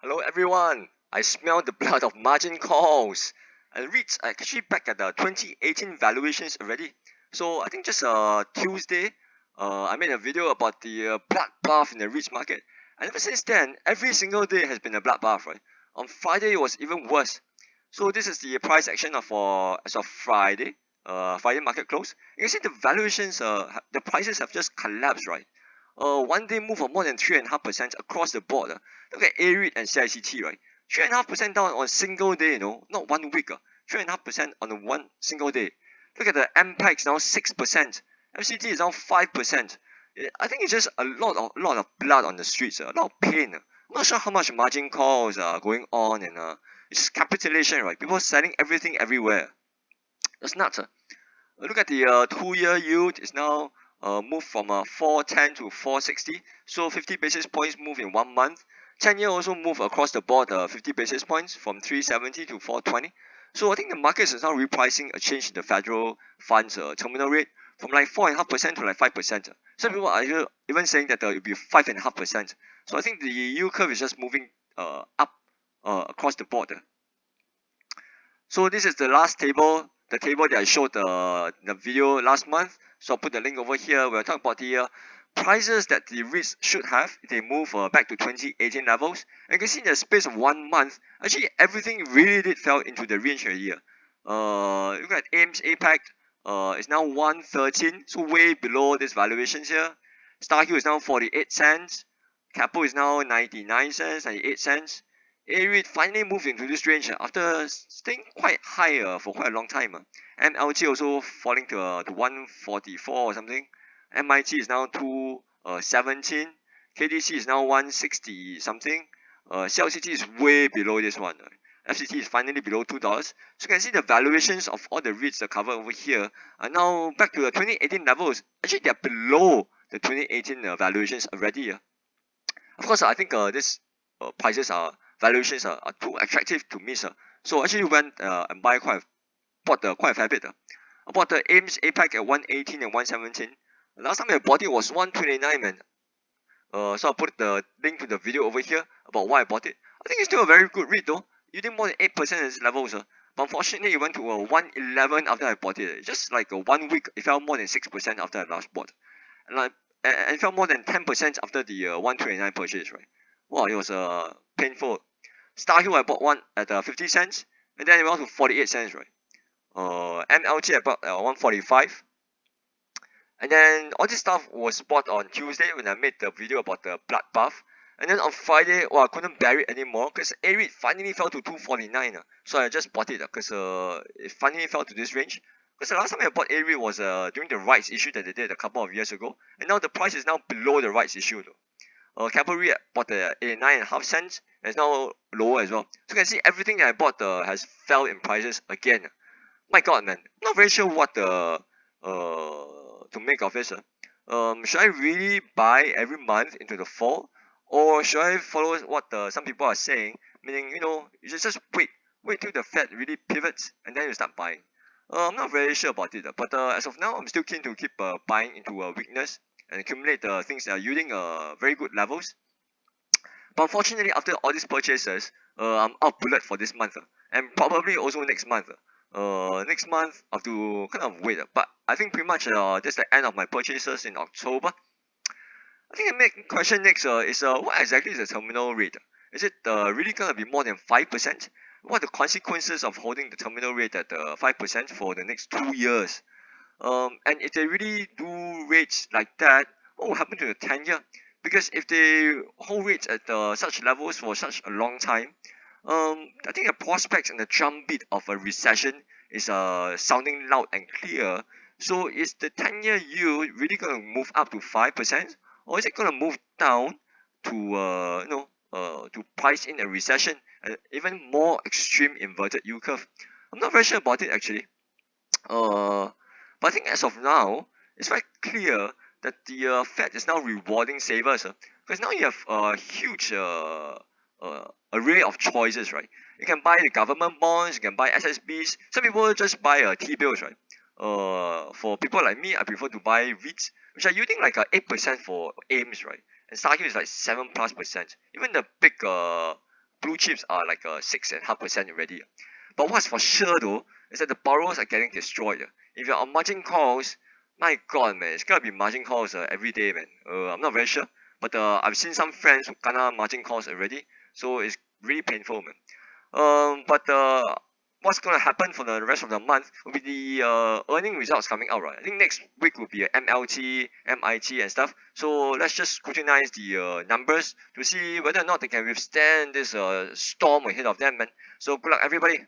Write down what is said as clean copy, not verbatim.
Hello everyone. I smell the blood of margin calls. And REITs are actually back at the 2018 valuations already. So I think just Tuesday, I made a video about the bloodbath in the REITs market. And ever since then, every single day has been a bloodbath, right? On Friday it was even worse. So this is the price action of as of Friday, Friday market close. You can see the valuations, the prices have just collapsed, right? One day move of more than 3.5% across the board. Look at AREIT and CICT, right? 3.5% down on a single day, not 1 week. 3.5% on one single day. Look at the MPEX now 6%. FCT is now 5%. I think it's just a lot of blood on the streets, a lot of pain. I'm not sure how much margin calls are going on, and it's capitulation, right? People selling everything everywhere. That's nuts. Look at the 2-year yield is now moved from 410 to 460, so 50 basis points move in 1 month. 10-year also move across the board 50 basis points from 370 to 420. So I think the market is now repricing a change in the federal funds terminal rate from like 4.5% to like 5%. Some people are even saying that it will be 5.5%. So I think the yield curve is just moving up across the board. So this is the last table, the table that I showed the video last month. So I'll put the link over here. We'll talk about the prices that the REITs should have if they move back to 2018 levels. And you can see in the space of 1 month, actually everything really did fell into the range here. Look at AIMS APAC, it's now 113, so way below this valuations here. StarHill is now 48 cents. Capo is now 99 cents, 98 cents. AREIT finally moved into this range after staying quite high for quite a long time. MLG also falling to 144 or something. MIT is now 217. KDC is now 160 something. CLCT is way below this one. FCT is finally below $2. So you can see the valuations of all the REITs that cover over here are now back to the 2018 levels. Actually, they are below the 2018 valuations already. Of course, I think this prices valuations are too attractive to miss. So I actually went and bought quite a fair bit. I bought the AIMS APAC at 118 and 117. Last time I bought it was 129, man. So I'll put the link to the video over here about why I bought it. I think it's still a very good read though. You did more than 8% at this level, but unfortunately it went to 111 after I bought it. Just like 1 week, it fell more than 6% after I last bought. And it fell more than 10% after the 129 purchase, right? Wow, it was painful. StarHill I bought one at 50 cents, and then it went to 48 cents, right? MLG I bought 145. And then all this stuff was bought on Tuesday when I made the video about the bloodbath. And then on Friday, I couldn't bear it anymore because AREIT finally fell to 249. So I just bought it because it finally fell to this range. Because the last time I bought AREIT was during the rights issue that they did a couple of years ago. And now the price is now below the rights issue though. Capital REIT bought at 89.5 cents. And it's now lower as well. So you can see everything that I bought has fell in prices again. My god, man. I'm not very sure what to make of this. Should I really buy every month into the fall, or should I follow what some people are saying? Meaning, you just wait till the Fed really pivots and then you start buying. I'm not very sure about it, but as of now, I'm still keen to keep buying into weakness and accumulate the things that are yielding very good levels. But unfortunately, after all these purchases, I'm out bullet for this month, and probably also next month. Next month I have to kind of wait, but I think pretty much that's the end of my purchases in October. I think the main question next is what exactly is the terminal rate? Is it really gonna be more than 5%? What are the consequences of holding the terminal rate at 5% for the next 2 years? And if they really do rates like that, what will happen to the 10-year? Because if they hold rates at such levels for such a long time, I think the prospects and the drumbeat of a recession is sounding loud and clear. So is the 10-year yield really going to move up to 5%, or is it going to move down to to price in a recession and even more extreme inverted yield curve? I'm not very sure about it actually. But I think as of now, it's very clear that the Fed is now rewarding savers because now you have a huge array of choices, right? You can buy the government bonds, you can buy SSBs. Some people just buy T-bills, right? For people like me, I prefer to buy REITs, which are yielding like 8% for AIMS, right? And StarHill is like 7+%. Even the blue chips are like 6.5% already. But what's for sure though is that the borrowers are getting destroyed. If you're on margin calls, my god man, it's gonna be margin calls every day man. I'm not very sure, but I've seen some friends who kena margin calls already, so it's really painful man. But what's gonna happen for the rest of the month will be the earning results coming out, right? I think next week will be a MLT, MIT and stuff. So let's just scrutinize the numbers to see whether or not they can withstand this storm ahead of them, man. So good luck everybody.